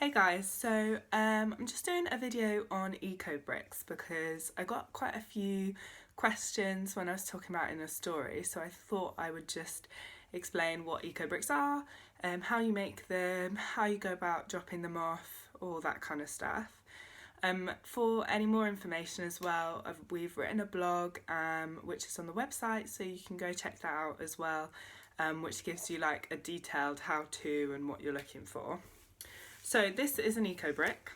Hey guys, I'm just doing a video on Ecobricks because I got quite a few questions when I was talking about it in a story, so I thought I would just explain what Ecobricks are, how you make them, how you go about dropping them off, all that kind of stuff. For any more information as well, we've written a blog which is on the website, so you can go check that out as well, which gives you like a detailed how-to and what you're looking for. So this is an Ecobrick.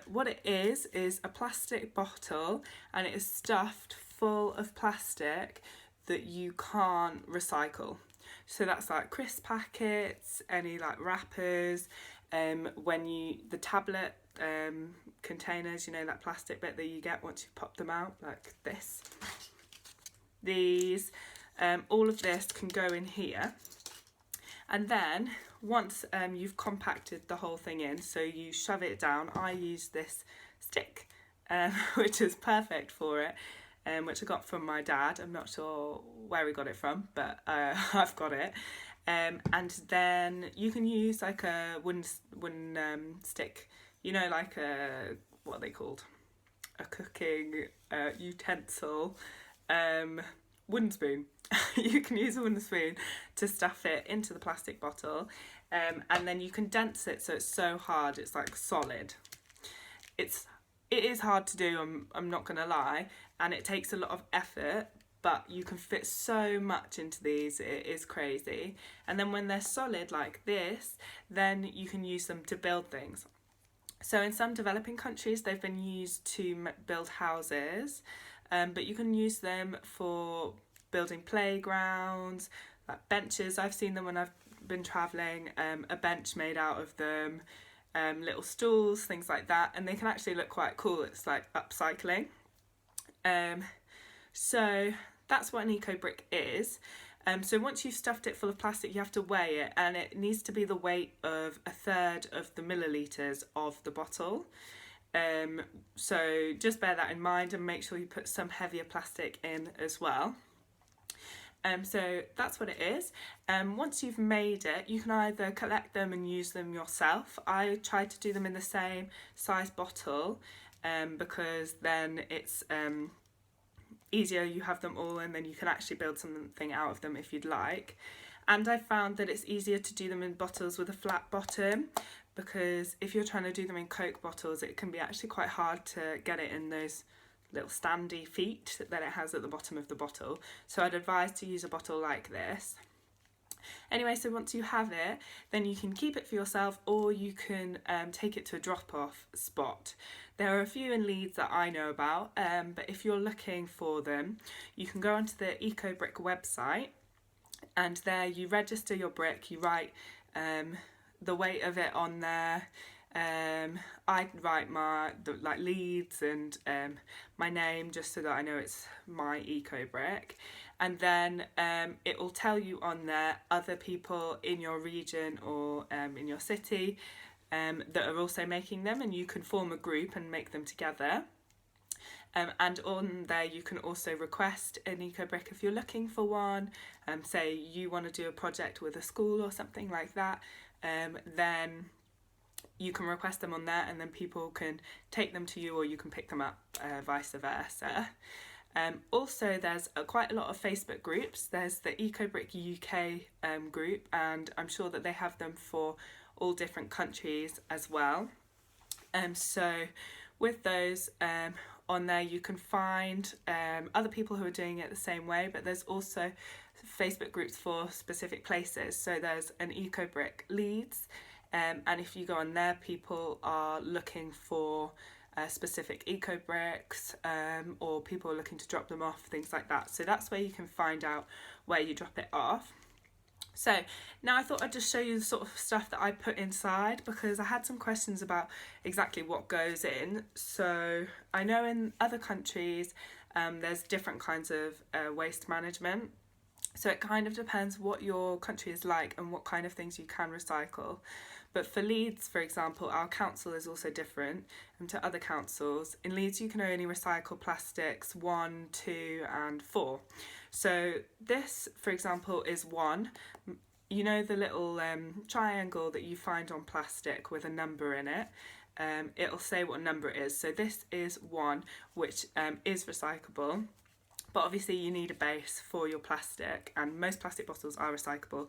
What it is a plastic bottle, and it is stuffed full of plastic that you can't recycle. So that's like crisp packets, any like wrappers, the tablet containers, you know, that plastic bit that you get once you pop them out, like this. These, all of this can go in here. And then once you've compacted the whole thing in, so you shove it down, I use this stick, which is perfect for it, which I got from my dad. I'm not sure where we got it from, but I've got it. And then you can use like a wooden stick, you know, like what are they called? A cooking utensil, wooden spoon. You can use a wooden spoon to stuff it into the plastic bottle, and then you condense it so it's so hard, it's like solid. It is hard to do, I'm not gonna lie, and it takes a lot of effort, but you can fit so much into these, it is crazy. And then when they're solid like this, then you can use them to build things. So in some developing countries they've been used to build houses, but you can use them for building playgrounds, like benches. I've seen them when I've been travelling, a bench made out of them, little stools, things like that, and they can actually look quite cool. It's like upcycling. So that's what an Ecobrick is. So once you've stuffed it full of plastic, you have to weigh it, and it needs to be the weight of 1/3 of the millilitres of the bottle. So just bear that in mind and make sure you put some heavier plastic in as well. So that's what it is. Once you've made it, you can either collect them and use them yourself. I try to do them in the same size bottle because then it's easier, you have them all, and then you can actually build something out of them if you'd like. And I found that it's easier to do them in bottles with a flat bottom, because if you're trying to do them in Coke bottles, it can be actually quite hard to get it in those little standy feet that it has at the bottom of the bottle. So I'd advise to use a bottle like this. Anyway, so once you have it, then you can keep it for yourself, or you can take it to a drop-off spot. There are a few in Leeds that I know about, but if you're looking for them, you can go onto the Ecobrick website, and there you register your brick, you write the weight of it on there. I write my Leeds and my name, just so that I know it's my Ecobrick, and then it will tell you on there other people in your region or in your city that are also making them, and you can form a group and make them together. And on there you can also request an Ecobrick if you're looking for one. Say you want to do a project with a school or something like that, then you can request them on there, and then people can take them to you, or you can pick them up, vice versa. Also, there's quite a lot of Facebook groups. There's the Ecobrick UK group, and I'm sure that they have them for all different countries as well. So with those on there, you can find other people who are doing it the same way, but there's also Facebook groups for specific places. So there's an Ecobrick Leeds, and if you go on there, people are looking for specific Ecobricks, or people are looking to drop them off, things like that. So that's where you can find out where you drop it off. So now I thought I'd just show you the sort of stuff that I put inside, because I had some questions about exactly what goes in. So I know in other countries there's different kinds of waste management. So it kind of depends what your country is like and what kind of things you can recycle. But for Leeds, for example, our council is also different to other councils. In Leeds, you can only recycle plastics 1, 2 and 4. So this, for example, is 1. you know the little triangle that you find on plastic with a number in it? It'll say what number it is. So this is 1, which is recyclable. But obviously you need a base for your plastic, and most plastic bottles are recyclable,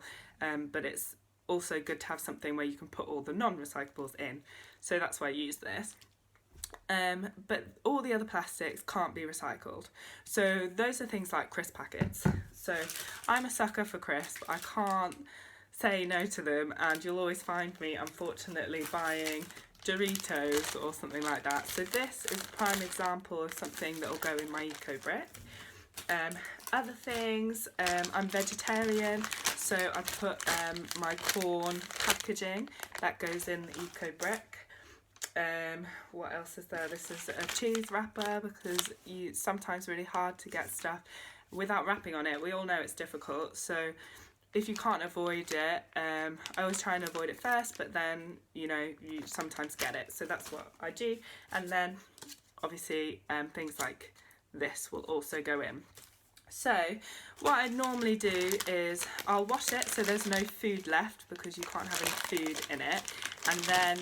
but it's also good to have something where you can put all the non-recyclables in. So that's why I use this. But all the other plastics can't be recycled. So those are things like crisp packets. So I'm a sucker for crisp. I can't say no to them, and you'll always find me, unfortunately, buying Doritos or something like that. So this is a prime example of something that will go in my Ecobrick. Other things, I'm vegetarian, so I put my corn packaging that goes in the Ecobrick. What else is there? This is a cheese wrapper, because it's sometimes really hard to get stuff without wrapping on it. We all know it's difficult, so if you can't avoid it, I always try and avoid it first, but then, you know, you sometimes get it, so that's what I do. And then obviously things like this will also go in. So what I normally do is I'll wash it so there's no food left, because you can't have any food in it, and then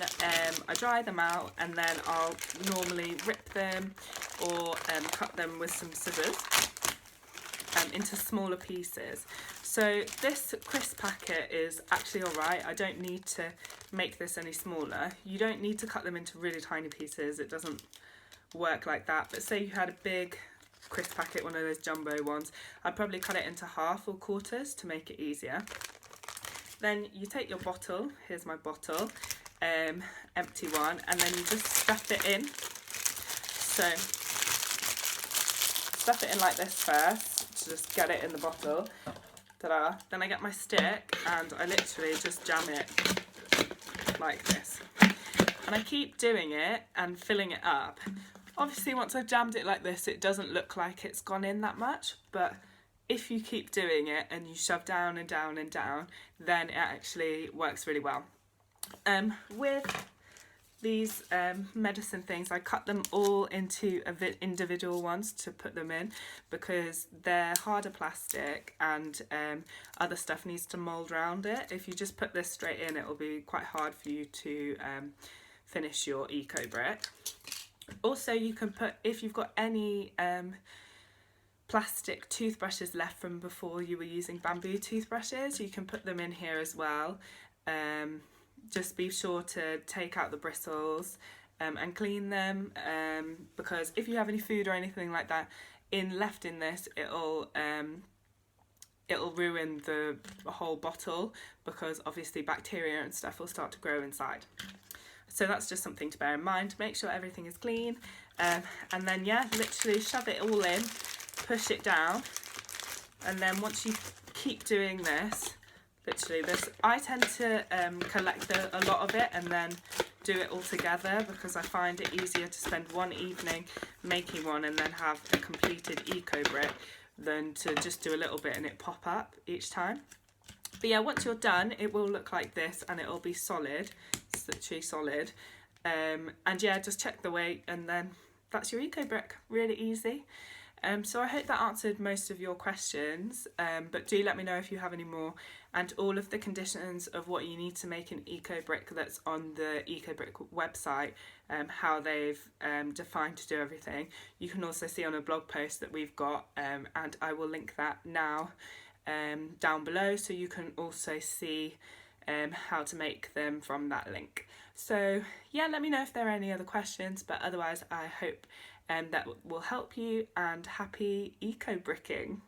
I dry them out, and then I'll normally rip them or cut them with some scissors into smaller pieces. So this crisp packet is actually alright. I don't need to make this any smaller. You don't need to cut them into really tiny pieces, it doesn't work like that. But say you had a big crisp packet, one of those jumbo ones, I'd probably cut it into half or quarters to make it easier. Then you take your bottle, here's my bottle, empty one, and then you just stuff it in. So stuff it in like this first, to just get it in the bottle. Ta-da. Then I get my stick and I literally just jam it like this. And I keep doing it and filling it up. Obviously once I've jammed it like this, it doesn't look like it's gone in that much, but if you keep doing it and you shove down and down and down, then it actually works really well. With these medicine things, I cut them all into individual ones to put them in, because they're harder plastic and other stuff needs to mould around it. If you just put this straight in, it will be quite hard for you to finish your Ecobrick. Also, you can put, if you've got any plastic toothbrushes left from before you were using bamboo toothbrushes, you can put them in here as well. Just be sure to take out the bristles and clean them, because if you have any food or anything like that left in this, it'll ruin the whole bottle, because obviously bacteria and stuff will start to grow inside. So that's just something to bear in mind. Make sure everything is clean, and then yeah, literally shove it all in, push it down, and then once you keep doing this, literally this, I tend to collect a lot of it and then do it all together, because I find it easier to spend one evening making one and then have a completed Ecobrick than to just do a little bit and it pop up each time. But yeah, once you're done, it will look like this and it'll be solid. It's literally solid. And yeah, just check the weight and then that's your Ecobrick. Really easy. So I hope that answered most of your questions, but do let me know if you have any more, and all of the conditions of what you need to make an Ecobrick that's on the Ecobrick website, how they've defined to do everything. You can also see on a blog post that we've got, and I will link that now down below, so you can also see how to make them from that link. So yeah, let me know if there are any other questions, but otherwise I hope that will help you, and happy eco-bricking.